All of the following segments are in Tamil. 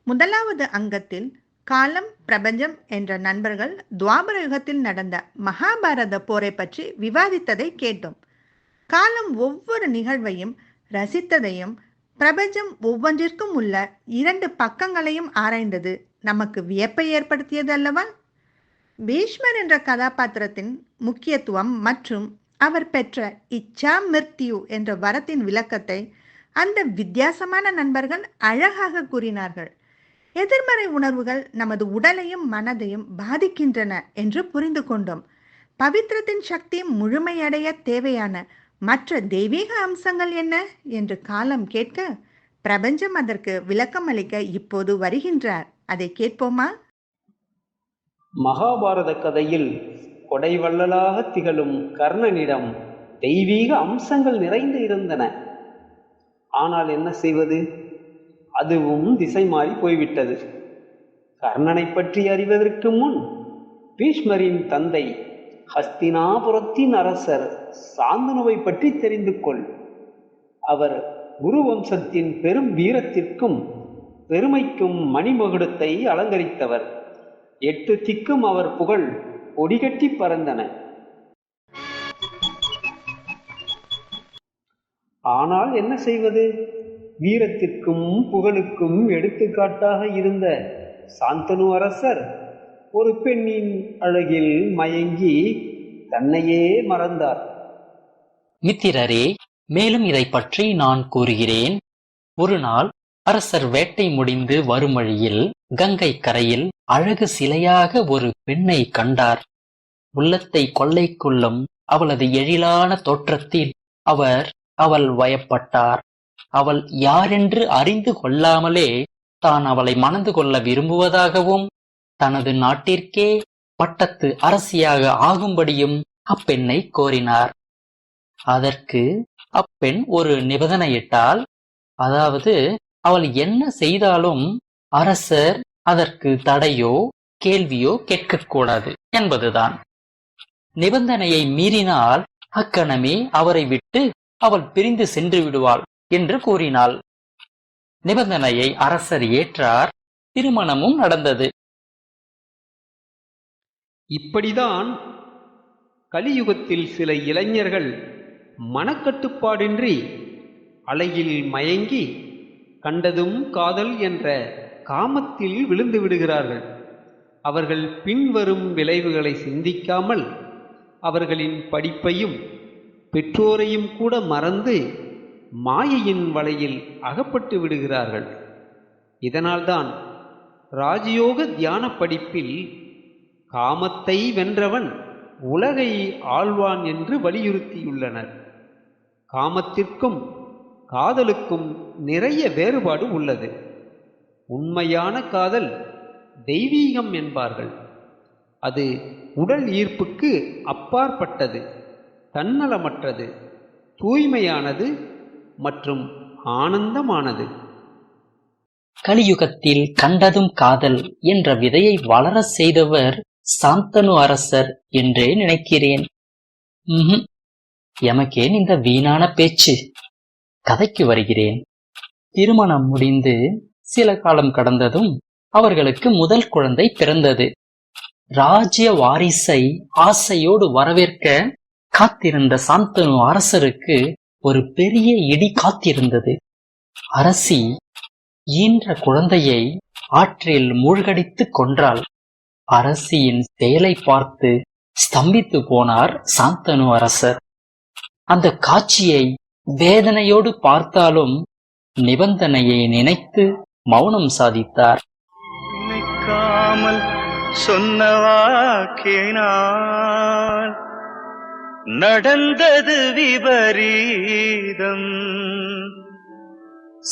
முதலாவது அங்கத்தில் காலம், பிரபஞ்சம் என்ற நண்பர்கள் துவாபர யுகத்தில் நடந்த மகாபாரத போரை பற்றி விவாதித்ததை கேட்டோம். காலம் ஒவ்வொரு நிகழ்வையும் ரசித்ததையும், பிரபஞ்சம் ஒவ்வொன்றிற்கும் உள்ள 2 பக்கங்களையும் ஆராய்ந்தது நமக்கு வியப்பை ஏற்படுத்தியது அல்லவா? பீஷ்மர் என்ற கதாபாத்திரத்தின் முக்கியத்துவம் மற்றும் அவர் பெற்ற இச்சா மிர்த்யு என்ற வரத்தின் விளக்கத்தை அந்த வித்தியாசமான நண்பர்கள் அழகாக கூறினார்கள். எதிர்மறை உணர்வுகள் நமது உடலையும் மனதையும் பாதிக்கின்றன என்று புரிந்து கொண்டோம். பவித்திரத்தின் சக்தி முழுமையடைய தேவையான மற்ற தெய்வீக அம்சங்கள் என்ன என்று காலம் கேட்க, பிரபஞ்சம் அதற்கு விளக்கம் அளிக்க இப்போது வருகின்றார். அதை கேட்போமா? மகாபாரத கதையில் கொடைவள்ளலாக திகழும் கர்ணனிடம் தெய்வீக அம்சங்கள் நிறைந்து இருந்தன. ஆனால் என்ன செய்வது? அதுவும் திசை மாறி போய்விட்டது. கர்ணனை பற்றி அறிவதற்கு முன் பீஷ்மரின் தந்தை ஹஸ்தினாபுரத்தின் அரசர் சாந்தனுவை பற்றி தெரிந்து கொள். அவர் குரு வம்சத்தின் பெரும் வீரத்திற்கும் பெருமைக்கும் மணிமகுடத்தை அலங்கரித்தவர். 8 திக்கும் அவர் புகழ் கொடிகட்டி பறந்தன. ஆனால் என்ன செய்வது? வீரத்திற்கும் புகழுக்கும் எடுத்துக்காட்டாக இருந்த சாந்தனு அரசர் ஒரு பெண்ணின் அழகில் மயங்கி தன்னையே மறந்தார். மித்திரரே, மேலும் இதை பற்றி நான் கூறுகிறேன். ஒரு நாள் அரசர் வேட்டை முடிந்து வரும் வழியில் கங்கை கரையில் அழகு சிலையாக ஒரு பெண்ணை கண்டார். உள்ளத்தை கொள்ளை கொள்ளும் அவளது எழிலான தோற்றத்தில் அவள் வயப்பட்டார். அவள் யாரென்று அறிந்து கொள்ளாமலே தான் அவளை மணந்து கொள்ள விரும்புவதாகவும் தனது நாட்டிற்கே பட்டத்து அரசியாக ஆகும்படியும் அப்பெண்ணை கோரினார். அதற்கு அப்பெண் ஒரு நிபந்தனையிட்டாள். அதாவது, அவள் என்ன செய்தாலும் அரசர் அதற்கு தடையோ கேள்வியோ கேட்கக்கூடாது என்பதுதான். நிபந்தனையை மீறினால் அக்கணமே அவரை விட்டு அவள் பிரிந்து சென்று விடுவாள் என்று கூறினாள். நிபந்தனையை அரசர் ஏற்றார். திருமணமும் நடந்தது. இப்படிதான் கலியுகத்தில் சில இளைஞர்கள் மனக்கட்டுப்பாடின்றி அலையில் மயங்கி கண்டதும் காதல் என்ற காமத்தில் விழுந்து விடுகிறார்கள். அவர்கள் பின்வரும் விளைவுகளை சிந்திக்காமல் அவர்களின் படிப்பையும் பெற்றோரையும் கூட மறந்து மாயையின் வலையில் அகப்பட்டு விடுகிறார்கள். இதனால்தான் ராஜயோக தியான படிப்பில் காமத்தை வென்றவன் உலகை ஆள்வான் என்று வலியுறுத்தியுள்ளனர். காமத்திற்கும் காதலுக்கும் நிறைய வேறுபாடு உள்ளது. உண்மையான காதல் தெய்வீகம் என்பார்கள். அது உடல் ஈர்ப்புக்கு அப்பாற்பட்டது, தன்னலமற்றது, தூய்மையானது மற்றும் ஆனந்தமானது. கலியுகத்தில் கண்டதும் காதல் என்ற விதையை வளர செய்தவர் சாந்தனு அரசர் என்றே நினைக்கிறேன். எமக்கேன் இந்த வீணான பேச்சு? கதைக்கு வருகிறேன். திருமணம் முடிந்து சில காலம் கடந்ததும் அவர்களுக்கு முதல் குழந்தை பிறந்தது. ராஜ்ய வாரிசை ஆசையோடு வரவேற்க காத்திருந்த சாந்தனு அரசருக்கு ஒரு பெரிய இடி காத்திருந்தது. அரசி ஈன்ற குழந்தையை ஆற்றில் மூழ்கடித்து கொன்றாள். அரசியின் செயலை பார்த்து ஸ்தம்பித்து போனார் சாந்தனு அரசர். அந்த காட்சியை வேதனையோடு பார்த்தாலும் நிபந்தனையை நினைத்து மௌனம் சாதித்தார். நினைக்காமல் சொன்னவாக்கினால் நடந்தது விபரீதம்.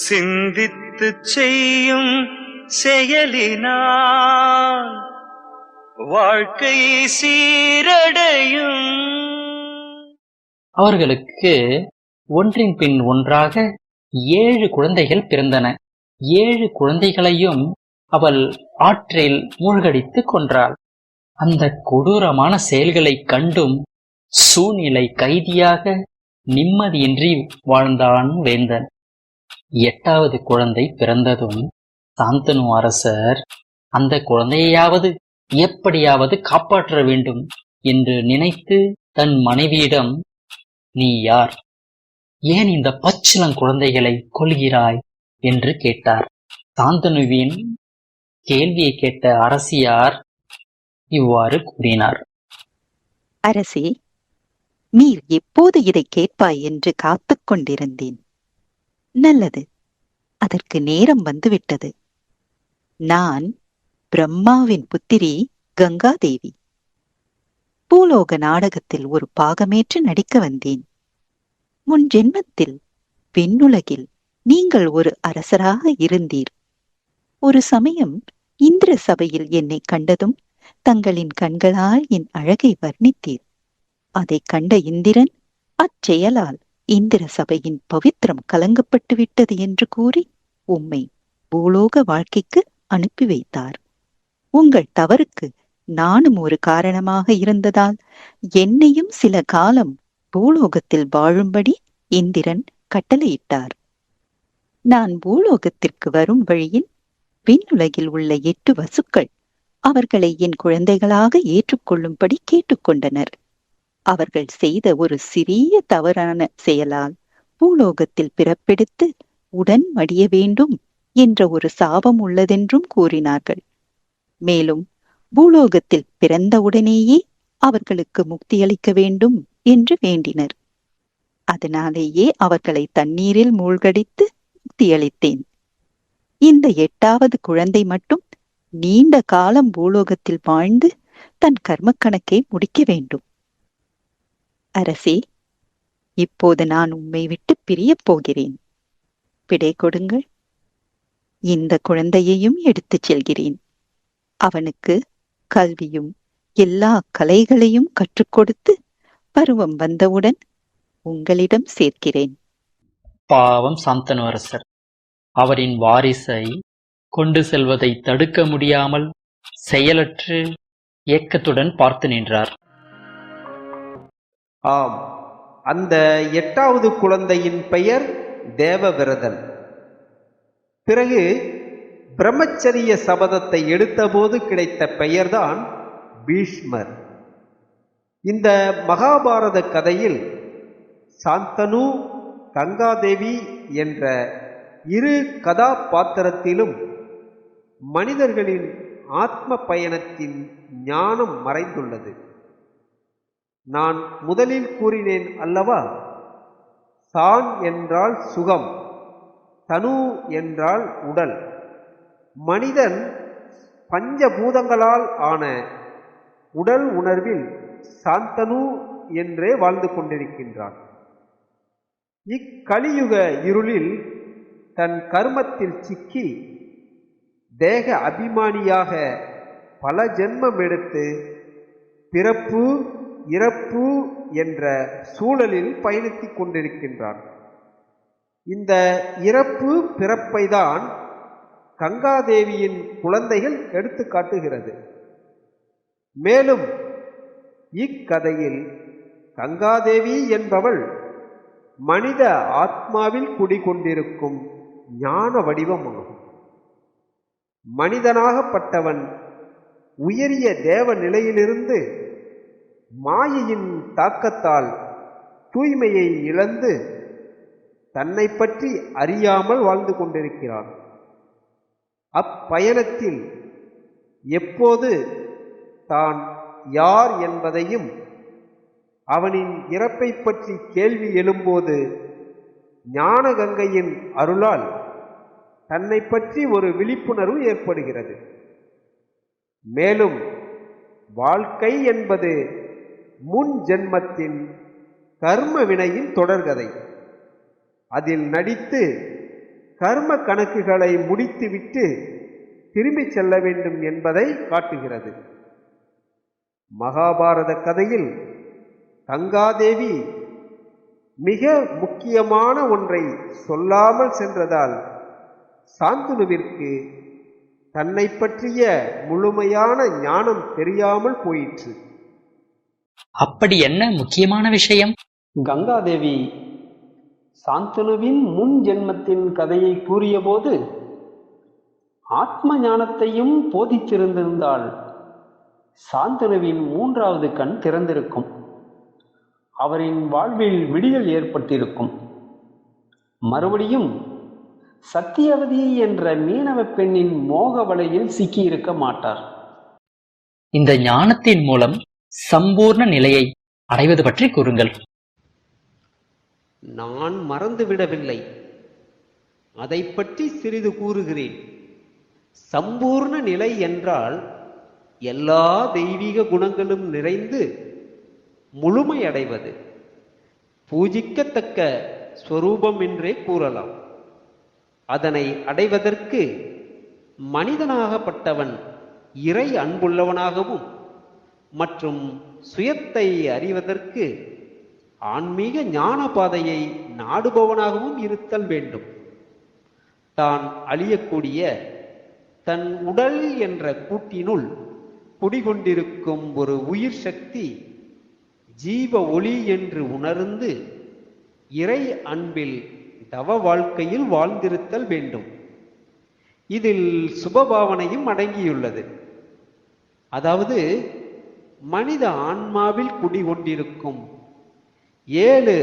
சிந்தித்து செய்யும் செயலினால் வாழ்க்கை சீரடையும். அவர்களுக்கு ஒன்றின் பின் ஒன்றாக 7 குழந்தைகள் பிறந்தன. 7 குழந்தைகளையும் அவள் ஆற்றில் மூழ்கடித்து கொன்றாள். அந்த கொடூரமான செயல்களை கண்டும் சூழ்நிலை கைதியாக நிம்மதியின்றி வாழ்ந்தான் வேந்தன். 8வது குழந்தை பிறந்ததும் சாந்தனு அரசர் அந்த குழந்தையையாவது எப்படியாவது காப்பாற்ற வேண்டும் என்று நினைத்து தன் மனைவியிடம், நீ யார், ஏன் இந்த பச்சிளங்குழந்தைகளை கொல்கிறாய் என்று கேட்டார். சாந்தனுவின் கேள்வியை கேட்ட அரசியார் இவ்வாறு கூறினார். அரசே, நீர் எப்போது இதை கேட்பாய் என்று காத்துக் கொண்டிருந்தேன். நல்லது, அதற்கு நேரம் வந்துவிட்டது. நான் பிரம்மாவின் புத்திரி கங்காதேவி. பூலோக நாடகத்தில் ஒரு பாகமேற்று நடிக்க வந்தேன். முன் ஜென்மத்தில் விண்ணுலகில் நீங்கள் ஒரு அரசராக இருந்தீர். ஒரு சமயம் இந்திர சபையில் என்னை கண்டதும் தங்களின் கண்களால் என் அழகை வர்ணித்தீர். அதைக் கண்ட இந்திரன் அச்செயலால் இந்திர சபையின் பவித்திரம் கலங்கப்பட்டு விட்டது என்று கூறி உம்மை பூலோக வாழ்க்கைக்கு அனுப்பி வைத்தார். உங்கள் தவறுக்கு நானும் ஒரு காரணமாக இருந்ததால் என்னையும் சில காலம் பூலோகத்தில் வாழும்படி இந்திரன் கட்டளையிட்டார். நான் பூலோகத்திற்கு வரும் வழியில் விண்ணுலகில் உள்ள 8 வசுக்கள் அவர்களை என் குழந்தைகளாக ஏற்றுக்கொள்ளும்படி கேட்டுக்கொண்டனர். அவர்கள் செய்த ஒரு சிறிய தவறான செயலால் பூலோகத்தில் பிறப்பெடுத்து உடன் மடிய வேண்டும் என்ற ஒரு சாபம் உள்ளதென்றும் கூறினார்கள். மேலும் பூலோகத்தில் பிறந்தவுடனேயே அவர்களுக்கு முக்தியளிக்க வேண்டும் என்று வேண்டினர். அதனாலேயே அவர்களை தண்ணீரில் மூழ்கடித்து முக்தியளித்தேன். இந்த 8வது குழந்தை மட்டும் நீண்ட காலம் பூலோகத்தில் வாழ்ந்து தன் கர்ம கணக்கை முடிக்க வேண்டும். அரசே, இப்போது நான் உம்மை விட்டு பிரியப் போகிறேன். விடை கொடுங்கள். இந்த குழந்தையையும் எடுத்துச் செல்கிறேன். அவனுக்கு கல்வியும் எல்லா கலைகளையும் கற்றுக் கொடுத்து பருவம் வந்தவுடன் உங்களிடம் சேர்க்கிறேன். பாவம் சாந்தனு அரசர் அவரின் வாரிசை கொண்டு செல்வதை தடுக்க முடியாமல் செயலற்று ஏக்கத்துடன் பார்த்து நின்றார். ஆம், அந்த 8வது குழந்தையின் பெயர் தேவவிரதன். பிறகு பிரம்மச்சரிய சபதத்தை எடுத்தபோது கிடைத்த பெயர்தான் பீஷ்மர். இந்த மகாபாரத கதையில் சாந்தனு, கங்காதேவி என்ற 2 கதாபாத்திரத்திலும் மனிதர்களின் ஆத்ம பயணத்தின் ஞானம் மறைந்துள்ளது. நான் முதலில் கூறினேன் அல்லவா, சான் என்றால் சுகம், தனு என்றால் உடல். மனிதன் பஞ்சபூதங்களால் ஆன உடல் உணர்வில் சாந்தனு என்றே வாழ்ந்து கொண்டிருக்கின்றான். இக்கலியுக இருளில் தன் கர்மத்தில் சிக்கி தேக அபிமானியாக பல ஜென்மம் எடுத்து பிறப்பு இறப்பு என்ற சூழலில் பயணித்துக் கொண்டிருக்கின்றான். இந்த இறப்பு பிறப்பை தான் கங்காதேவியின் குழந்தைகள் எடுத்து காட்டுகிறது. மேலும் இக்கதையில் கங்காதேவி என்பவள் மனித ஆத்மாவில் குடிகொண்டிருக்கும் ஞான வடிவமாகும். மனிதனாகப்பட்டவன் உயரிய தேவ நிலையிலிருந்து மாயையின் தாக்கத்தால் தூய்மையை இழந்து தன்னை பற்றி அறியாமல் வாழ்ந்து கொண்டிருக்கிறான். அப்பயணத்தில் எப்போது தான் யார் என்பதையும் அவனின் இறப்பை பற்றி கேள்வி எழும்போது ஞான கங்கையின் அருளால் தன்னை பற்றி ஒரு விழிப்புணர்வு ஏற்படுகிறது. மேலும் வாழ்க்கை என்பது முன் ஜென்மத்தின் கர்ம வினையின் தொடர்கதை. அதில் நடித்து கர்ம கணக்குகளை முடித்துவிட்டு திரும்பி செல்ல வேண்டும் என்பதை காட்டுகிறது. மகாபாரத கதையில் கங்காதேவி மிக முக்கியமான ஒன்றை சொல்லாமல் சென்றதால் சாந்தனுவிற்கு தன்னை பற்றிய முழுமையான ஞானம் தெரியாமல் போயிற்று. அப்படி என்ன முக்கியமான விஷயம்? கங்காதேவி சாந்தனுவின் முன் ஜென்மத்தின் கதையை கூறியபோது ஆத்ம ஞானத்தையும் போதித்திருந்திருந்தால் சாந்தனுவின் 3வது கண் திறந்திருக்கும். அவரின் வாழ்வில் விடியல் ஏற்பட்டிருக்கும். மறுபடியும் சத்தியவதி என்ற மீனவ பெண்ணின் மோக வலையில் சிக்கியிருக்க மாட்டார். இந்த ஞானத்தின் மூலம் சம்பூர்ண நிலையை அடைவது பற்றி கூறுங்கள். நான் மறந்துவிடவில்லை, அதை பற்றி சிறிது கூறுகிறேன். சம்பூர்ண நிலை என்றால் எல்லா தெய்வீக குணங்களும் நிறைந்து முழுமையடைவது, பூஜிக்கத்தக்க ஸ்வரூபம் என்றே கூறலாம். அதனை அடைவதற்கு மனிதனாகப்பட்டவன் இறை அன்புள்ளவனாகவும் மற்றும் சுயத்தை அறிவதற்கு ஆன்மீக ஞான பாதையை நாடுபவனாகவும் இருத்தல் வேண்டும். தான் அழியக்கூடிய தன் உடல் என்ற கூட்டினுள் குடிகொண்டிருக்கும் ஒரு உயிர் சக்தி ஜீவ ஒளி என்று உணர்ந்து இறை அன்பில் தவ வாழ்க்கையில் வாழ்ந்திருத்தல் வேண்டும். இதில் சுபபாவனையும் அடங்கியுள்ளது. அதாவது மனித ஆன்மாவில் குடிகொண்டிருக்கும் 7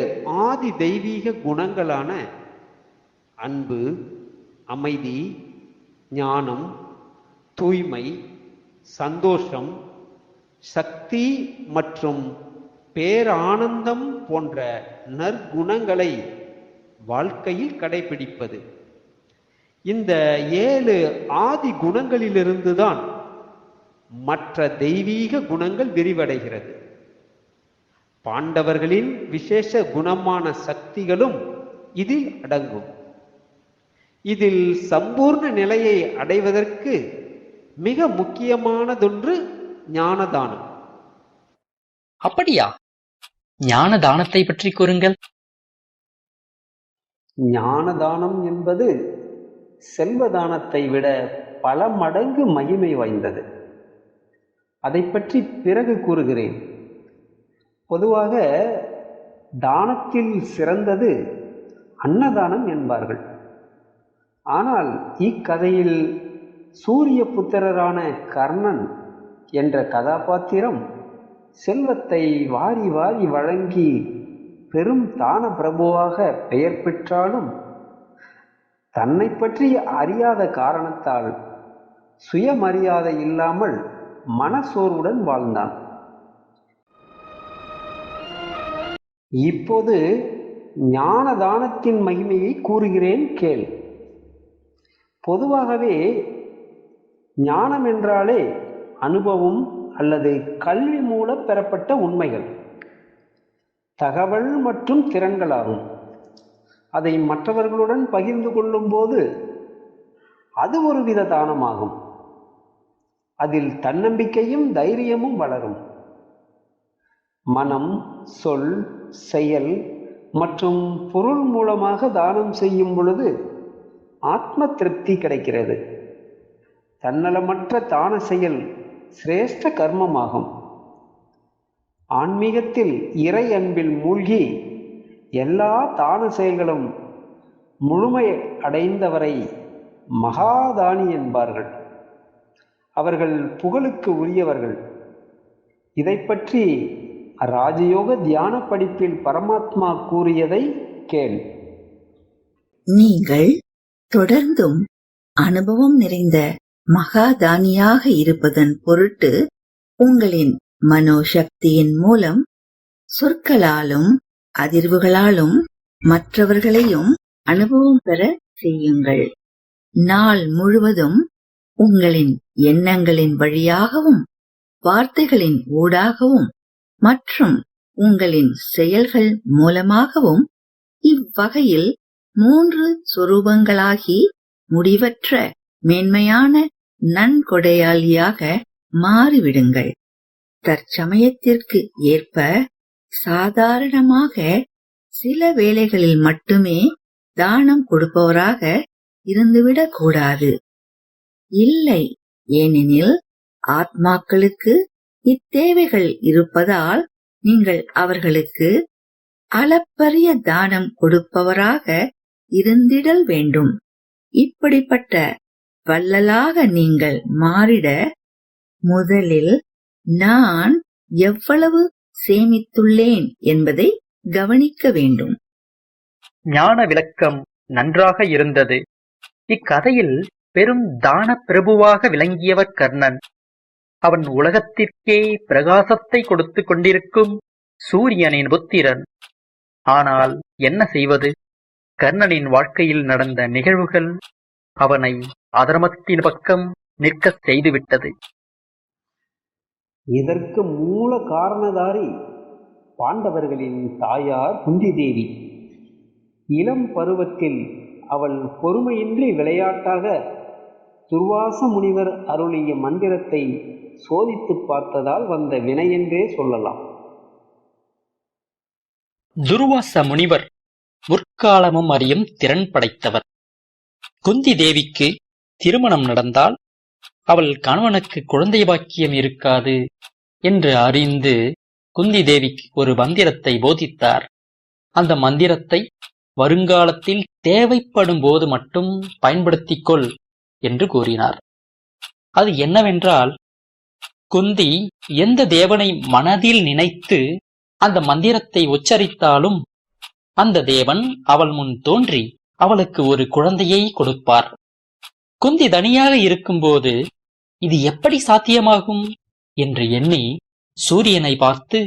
ஆதி தெய்வீக குணங்களான அன்பு, அமைதி, ஞானம், தூய்மை, சந்தோஷம், சக்தி மற்றும் பேரானந்தம் போன்ற நற்குணங்களை வாழ்க்கையில் கடைபிடிப்பது. இந்த 7 ஆதி குணங்களிலிருந்துதான் மற்ற தெய்வீக குணங்கள் விரிவடைகிறது. பாண்டவர்களின் விசேஷ குணமான சக்திகளும் இதில் அடங்கும். இதில் சம்பூர்ண நிலையை அடைவதற்கு மிக முக்கியமானதொன்று ஞானதானம். அப்படியா? ஞான தானத்தை பற்றி கூறுங்கள். ஞானதானம் என்பது செல்வதானத்தை விட பல மடங்கு மகிமை வாய்ந்தது. அதை பற்றி பிறகு கூறுகிறேன். பொதுவாக தானத்தில் சிறந்தது அன்னதானம் என்பார்கள். ஆனால் இக்கதையில் சூரிய புத்திரரான கர்ணன் என்ற கதாபாத்திரம் செல்வத்தை வாரி வாரி வழங்கி பெரும் தான பிரபுவாக பெயர் பெற்றாலும் தன்னை பற்றி அறியாத காரணத்தால் சுயமரியாதை இல்லாமல் மனசோர்வுடன் வாழ்ந்தான். இப்போது ஞான தானத்தின் மகிமையை கூறுகிறேன் கேள். பொதுவாகவே ஞானம் என்றாலே அனுபவம் அல்லது கல்வி மூலம் பெறப்பட்ட உண்மைகள், தகவல் மற்றும் திறன்களாகும். அதை மற்றவர்களுடன் பகிர்ந்து கொள்ளும் போது அது ஒருவித தானமாகும். அதில் தன்னம்பிக்கையும் தைரியமும் வளரும். மனம், சொல், செயல் மற்றும் பொருள் மூலமாக தானம் செய்யும் பொழுது ஆத்ம திருப்தி கிடைக்கிறது. தன்னலமற்ற தான செயல் சிரேஷ்ட கர்மமாகும். ஆன்மீகத்தில் இறை அன்பில் மூழ்கி எல்லா தான செயல்களும் முழுமை அடைந்தவரை மகாதானி என்பார்கள். அவர்கள் புகழுக்கு உரியவர்கள். இதை பற்றி ராஜயோக தியான படிப்பில் பரமாத்மா கூறியதை கேள். நீங்கள் தொடர்ந்தும் அனுபவம் நிறைந்த மகாதானியாக இருப்பதன் பொருட்டு உங்களின் மனோசக்தியின் மூலம் சொற்களாலும் அதிர்வுகளாலும் மற்றவர்களையும் அனுபவம் பெற செய்யுங்கள். நாள் முழுவதும் உங்களின் எண்ணங்களின் வழியாகவும் வார்த்தைகளின் ஊடாகவும் மற்றும் உங்களின் செயல்கள் மூலமாகவும் இவ்வகையில் 3 சொரூபங்களாகி முடிவற்ற மேன்மையான நன்கொடையாளியாக மாறிவிடுங்கள். தற்சமயத்திற்கு ஏற்ப சாதாரணமாக சில வேளைகளில் மட்டுமே தானம் கொடுப்பவராக இருந்துவிடக் கூடாது. இல்லை, ஏனெனில் ஆத்மாக்களுக்கு இத்தேவைகள் இருப்பதால் நீங்கள் அவர்களுக்கு அளப்பரிய தானம் கொடுப்பவராக இருந்திடல் வேண்டும். இப்படிப்பட்ட வள்ளலாக நீங்கள் மாறிட முதலில் நான் எவ்வளவு சேமித்துள்ளேன் என்பதை கவனிக்க வேண்டும். ஞான விளக்கம் நன்றாக இருந்தது. இக்கதையில் பெரும் தான பிரபுவாக விளங்கியவர் கர்ணன். அவன் உலகத்திற்கே பிரகாசத்தை கொடுத்து கொண்டிருக்கும் சூரியனின் புத்திரன். ஆனால் என்ன செய்வது? கர்ணனின் வாழ்க்கையில் நடந்த நிகழ்வுகள் அவனை அதர்மத்தின் பக்கம் நிற்கச் செய்துவிட்டது. இதற்கு மூல காரணதாரி பாண்டவர்களின் தாயார் குந்தி தேவி. இளம் பருவத்தில் அவள் பொறுமையின்றி விளையாட்டாக துர்வாச முனிவர் அருளிய மந்திரத்தை சோதித்து பார்த்ததால் வந்த வினையென்றே சொல்லலாம். துர்வாச முனிவர் முற்காலமும் அறியும் திறன் படைத்தவர். குந்தி தேவிக்கு திருமணம் நடந்தால் அவள் கணவனுக்கு குழந்தை பாக்கியம் இருக்காது என்று அறிந்து குந்தி தேவிக்கு ஒரு மந்திரத்தை போதித்தார். அந்த மந்திரத்தை வருங்காலத்தில் தேவைப்படும் போது மட்டும் பயன்படுத்திக் கொள் என்று கூறினார். அது என்னவென்றால், குந்தி எந்த தேவனை மனதில் நினைத்து அந்த மந்திரத்தை உச்சரித்தாலும் அந்த தேவன் அவள் முன் தோன்றி அவளுக்கு ஒரு குழந்தையை கொடுப்பார். குந்தி தனியாக இருக்கும்போது இது எப்படி சாத்தியமாகும் என்று எண்ணி சூரியனை பார்த்து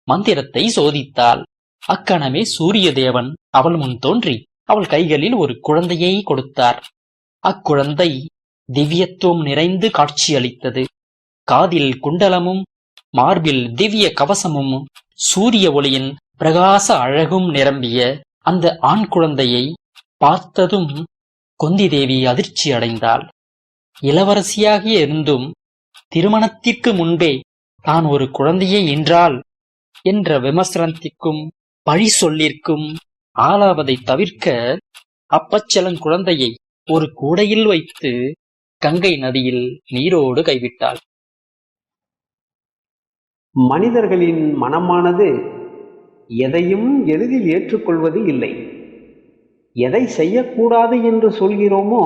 மந்திரத்தை சோதித்தாள். அக்கணமே சூரிய தேவன் அவள் முன் தோன்றி அவள் கைகளில் ஒரு குழந்தையை கொடுத்தார். அக்குழந்தை திவ்யத்துவம் நிறைந்து காட்சியளித்தது. காதில் குண்டலமும் மார்பில் திவ்ய கவசமும் சூரிய ஒளியின் பிரகாச அழகும் நிரம்பிய அந்த ஆண் குழந்தையை பார்த்ததும் குந்தி தேவி அதிர்ச்சி அடைந்தாள். இளவரசியாக இருந்தும் திருமணத்திற்கு முன்பே தான் ஒரு குழந்தையை ஈன்றாள் என்ற விமர்சனத்திற்கும் பழி சொல்லிற்கும் ஆளாவதை தவிர்க்க அப்பச்சலங்குழந்தையை ஒரு கூடையில் வைத்து கங்கை நதியில் நீரோடு கைவிட்டாள். மனிதர்களின் மனமானது எதையும் எளிதில் ஏற்றுக்கொள்வது இல்லை. எதை செய்யக்கூடாது என்று சொல்கிறோமோ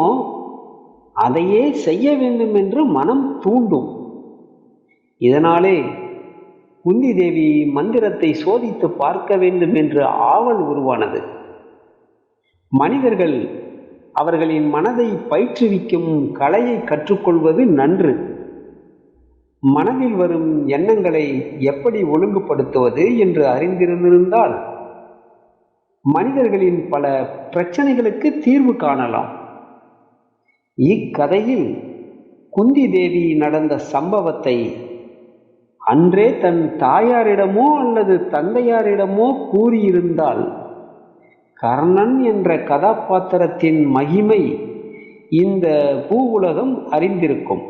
அதையே செய்ய வேண்டும் என்று மனம் தூண்டும். இதனாலே குந்தி தேவி மந்திரத்தை சோதித்து பார்க்க வேண்டும் என்று ஆவல் உருவானது. மனிதர்கள் அவர்களின் மனதை பயிற்றுவிக்கும் கலையை கற்றுக்கொள்வது நன்று. மனதில் வரும் எண்ணங்களை எப்படி ஒழுங்குபடுத்துவது என்று அறிந்திருந்தால் மனிதர்களின் பல பிரச்சனைகளுக்கு தீர்வு காணலாம். இக்கதையில் குந்தி தேவி நடந்த சம்பவத்தை அன்றே தன் தாயாரிடமோ அல்லது தந்தையாரிடமோ கூறியிருந்தால் கர்ணன் என்ற கதாபாத்திரத்தின் மகிமை இந்த பூவுலகம் அறிந்திருக்கும்.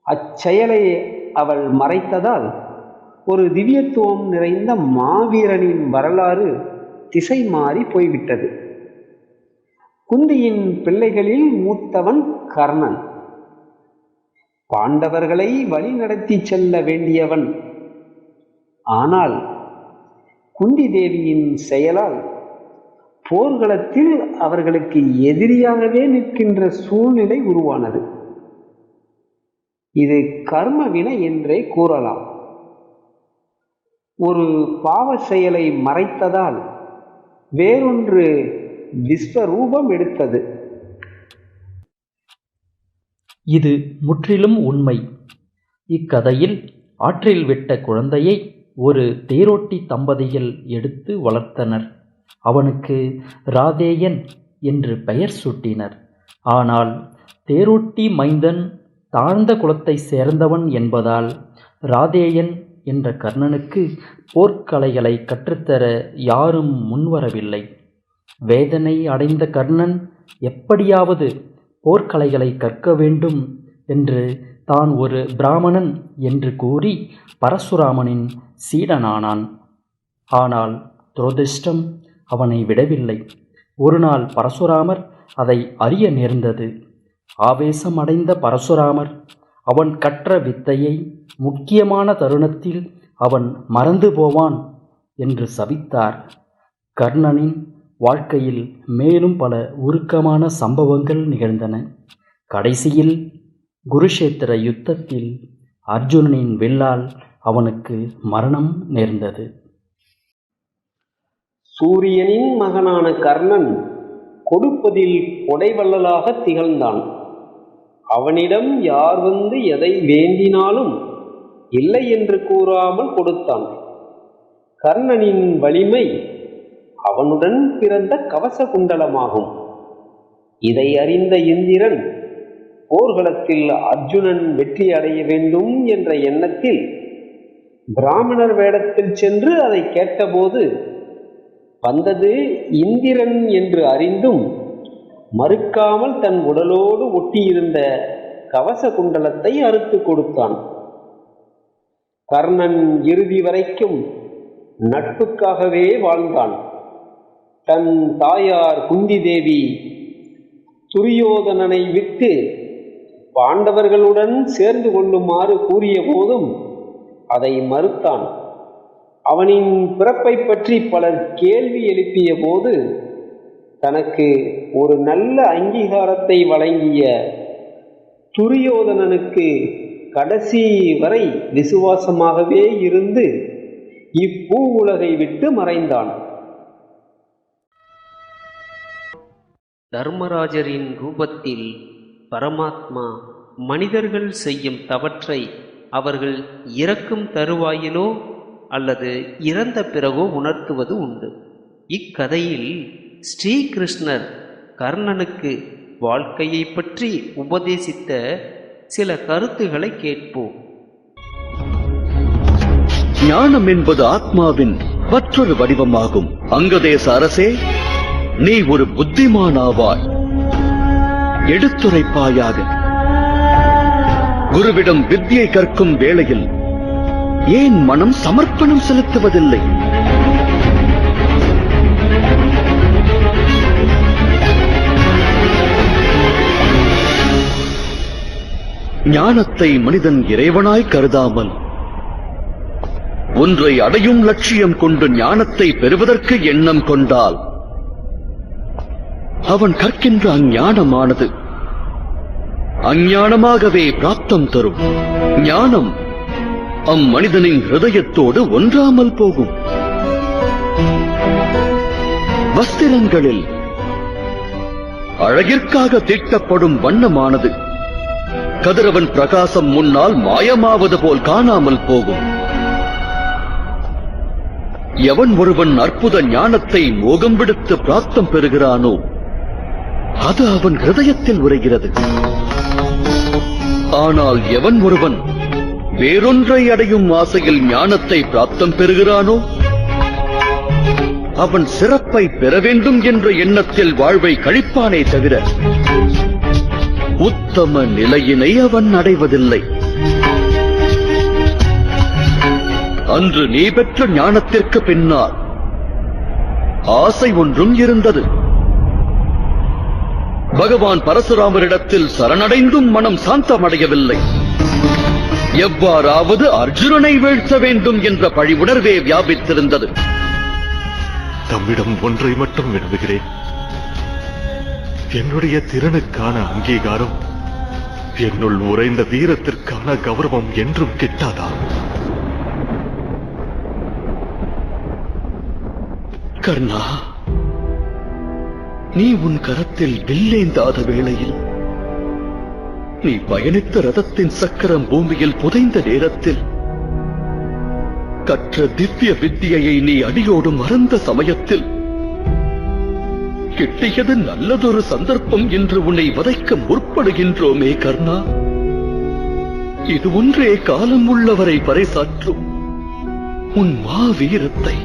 அச்செயலை அவள் மறைத்ததால் ஒரு திவ்யத்துவம் நிறைந்த மாவீரனின் வரலாறு திசை மாறி போய்விட்டது. குந்தியின் பிள்ளைகளில் மூத்தவன் கர்ணன். பாண்டவர்களை வழிநடத்தி செல்ல வேண்டியவன். ஆனால் குந்தி தேவியின் செயலால் போர்க்களத்தில் அவர்களுக்கு எதிரியாகவே நிற்கின்ற சூழ்நிலை உருவானது. இது கர்ம வினை என்றே கூறலாம். ஒரு பாவ செயலை மறைத்ததால் வேறொன்று விஸ்வரூபம் எடுத்தது. இது முற்றிலும் உண்மை. இக்கதையில் ஆற்றில் விட்ட குழந்தையை ஒரு தேரோட்டி தம்பதிகள் எடுத்து வளர்த்தனர். அவனுக்கு ராதேயன் என்று பெயர் சூட்டினர். ஆனால் தேரோட்டி மைந்தன் தாழ்ந்த குலத்தை சேர்ந்தவன் என்பதால் ராதேயன் என்ற கர்ணனுக்கு போர்க்கலைகளை கற்றுத்தர யாரும் முன்வரவில்லை. வேதனை அடைந்த கர்ணன் எப்படியாவது போர்க்கலைகளை கற்க வேண்டும் என்று தான் ஒரு பிராமணன் என்று கூறி பரசுராமனின் சீடனானான். ஆனால் துரதிர்ஷ்டம் அவனை விடவில்லை. ஒரு நாள் பரசுராமர் அதை அறிய நேர்ந்தது. ஆவேசம் அடைந்த பரசுராமர் அவன் கற்ற வித்தையை முக்கியமான தருணத்தில் அவன் மறந்து போவான் என்று சபித்தார். கர்ணனின் வாழ்க்கையில் மேலும் பல உருக்கமான சம்பவங்கள் நிகழ்ந்தன. கடைசியில் குருஷேத்திர யுத்தத்தில் அர்ஜுனனின் வில்லால் அவனுக்கு மரணம் நேர்ந்தது. சூரியனின் மகனான கர்ணன் கொடுப்பதில் கொடைவள்ளலாக திகழ்ந்தான். அவனிடம் யார் வந்து எதை வேண்டினாலும் இல்லை என்று கூறாமல் கொடுத்தான். கர்ணனின் வலிமை அவனுடன் பிறந்த கவச குண்டலமாகும். இதை அறிந்த இந்திரன் போர்க்களத்தில் அர்ஜுனன் வெற்றி அடைய வேண்டும் என்ற எண்ணத்தில் பிராமணர் வேடத்தில் சென்று அதை கேட்டபோது வந்தது இந்திரன் என்று அறிந்தும் மறுக்காமல் தன் உடலோடு ஒட்டியிருந்த கவச குண்டலத்தை அறுத்து கொடுத்தான். கர்ணன் இறுதி வரைக்கும் நட்புக்காகவே வாழ்ந்தான். தன் தாயார் குந்தி தேவி துரியோதனனை விட்டு பாண்டவர்களுடன் சேர்ந்து கொள்ளுமாறு கூறிய போதும் அதை மறுத்தான். அவனின் பிறப்பை பற்றி பலர் கேள்வி எழுப்பிய போது தனக்கு ஒரு நல்ல அங்கீகாரத்தை வழங்கிய துரியோதனனுக்கு கடைசி வரை விசுவாசமாகவே இருந்து இப்பூ உலகை விட்டு மறைந்தான். தர்மராஜரின் ரூபத்தில் பரமாத்மா மனிதர்கள் செய்யும் தவற்றை அவர்கள் இறக்கும் தருவாயிலோ அல்லது இறந்த பிறகோ உணர்த்துவது உண்டு. இக்கதையில் ஸ்ரீகிருஷ்ணர் கர்ணனுக்கு வாழ்க்கையை பற்றி உபதேசித்த சில கருத்துக்களை கேட்போம். ஞானம் என்பது ஆத்மாவின் மற்றொரு வடிவமாகும். அங்கதேச அரசே, நீ ஒரு புத்திமானாவாய். எடுத்துரைப்பாயாக. குருவிடம் வித்தியை கற்கும் வேளையில் ஏன் மனம் சமர்ப்பணம் செலுத்துவதில்லை? ஞானத்தை மனிதன் இறைவனாய் கருதாமல் ஒன்றை அடையும் லட்சியம் கொண்டு ஞானத்தை பெறுவதற்கு எண்ணம் கொண்டால் அவன் கற்கின்ற அஞ்ஞானமானது அஞ்ஞானமாகவே பிராப்தம் தரும். ஞானம் அம்மனிதனின் ஹிருதயத்தோடு ஒன்றாமல் போகும். வஸ்திரங்களில் அழகிற்காக தீட்டப்படும் வண்ணமானது கதிரவன் பிரகாசம் முன்னால் மாயமாவது போல் காணாமல் போகும். எவன் ஒருவன் அற்புத ஞானத்தை மோகம் விடுத்து பிராப்தம் பெறுகிறானோ அது அவன் ஹிருதயத்தில் உரைகிறது. ஆனால் எவன் ஒருவன் வேறொன்றை அடையும் ஆசையில் ஞானத்தை பிராப்தம் பெறுகிறானோ அவன் சிறப்பை பெற வேண்டும் என்ற எண்ணத்தில் வாழ்வை கழிப்பானே தவிர உத்தம நிலையினை அவன் அடைவதில்லை. அன்று நீ பெற்ற ஞானத்திற்கு பின்னால் ஆசை ஒன்றும் இருந்தது. பகவான் பரசுராமரிடத்தில் சரணடைந்தும் மனம் சாந்தமடையவில்லை. எவ்வாறாவது அர்ஜுனனை வீழ்த்த வேண்டும் என்ற பழி உணர்வே வியாபித்திருந்தது. தம்மிடம் ஒன்றை மட்டும் விரும்புகிறேன். என்னுடைய திறனுக்கான அங்கீகாரம், என்னுள் உறைந்த வீரத்திற்கான கௌரவம் என்றும் கிட்டாதா? கர்ணா, நீ உன் கரத்தில் வில்லேந்தாத வேளையில், நீ பயணித்த ரதத்தின் சக்கரம் பூமியில் புதைந்த நேரத்தில், கற்ற திவ்ய வித்தியை நீ அடியோடு மறந்த சமயத்தில், கிட்டியது நல்லதொரு சந்தர்ப்பம் என்று உன்னை வதைக்க முற்படுகின்றோமே கர்ணா. இது ஒன்றே காலம் உள்ளவரை பறைசாற்றும் உன் மாவீரத்தை.